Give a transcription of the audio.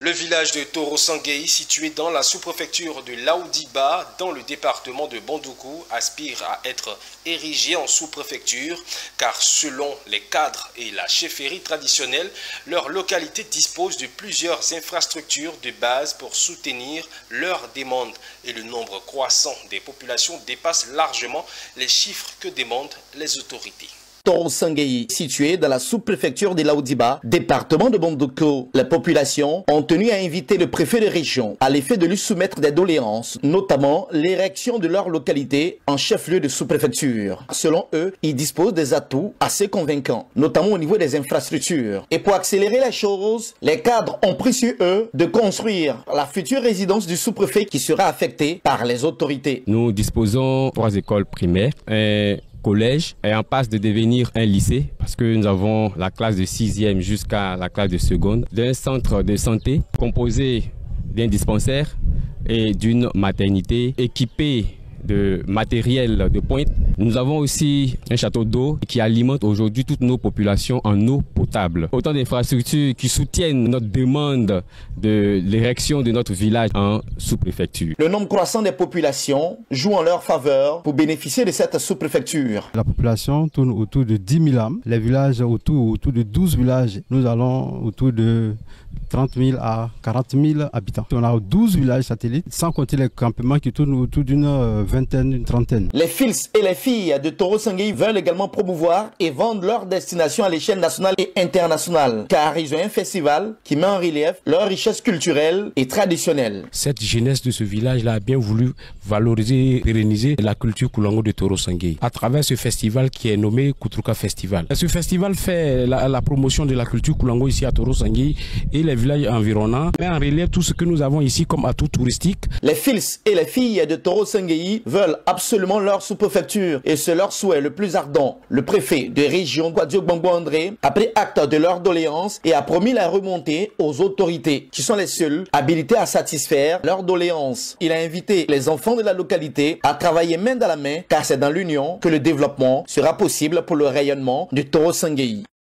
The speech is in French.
Le village de Toro-Sanguei, situé dans la sous-préfecture de Laoudiba, dans le département de Bandoukou, aspire à être érigé en sous-préfecture, car selon les cadres et la chefferie traditionnelle, leur localité dispose de plusieurs infrastructures de base pour soutenir leurs demandes. Et le nombre croissant des populations dépasse largement les chiffres que demandent les autorités. Toro-Sanguei, situé dans la sous-préfecture de Laoudiba, département de Bandoukou. Les populations ont tenu à inviter le préfet de région à l'effet de lui soumettre des doléances, notamment l'érection de leur localité en chef-lieu de sous-préfecture. Selon eux, ils disposent des atouts assez convaincants, notamment au niveau des infrastructures. Et pour accélérer les choses, les cadres ont pris sur eux de construire la future résidence du sous-préfet qui sera affectée par les autorités. Nous disposons de 3 écoles primaires, collège est en passe de devenir un lycée parce que nous avons la classe de 6e jusqu'à la classe de seconde, d'un centre de santé composé d'un dispensaire et d'une maternité équipée de matériel de pointe. Nous avons aussi un château d'eau qui alimente aujourd'hui toutes nos populations en eau potable. Autant d'infrastructures qui soutiennent notre demande de l'érection de notre village en sous-préfecture. Le nombre croissant des populations joue en leur faveur pour bénéficier de cette sous-préfecture. La population tourne autour de 10 000 âmes. Les villages autour de 12 villages, nous allons autour de 30 000 à 40 000 habitants. On a 12 villages satellites, sans compter les campements qui tournent autour d'une vingtaine, une trentaine. Les fils et les filles de Toro-Sanguei veulent également promouvoir et vendre leur destination à l'échelle nationale et internationale, car ils ont un festival qui met en relief leur richesse culturelle et traditionnelle. Cette jeunesse de ce village-là a bien voulu valoriser et pérenniser la culture Koulango de Toro-Sanguei à travers ce festival qui est nommé Koutrouka Festival. Ce festival fait la promotion de la culture Koulango ici à Toro-Sanguei et les villages environnants, met en relief tout ce que nous avons ici comme atout touristique. Les fils et les filles de Toro-Sanguei veulent absolument leur sous-préfecture et c'est leur souhait le plus ardent. Le préfet de région Gwadio Gbangbo André a pris acte de leur doléance et a promis la remontée aux autorités qui sont les seules habilitées à satisfaire leurs doléances. Il a invité les enfants de la localité à travailler main dans la main car c'est dans l'union que le développement sera possible pour le rayonnement de Toro-Sanguei.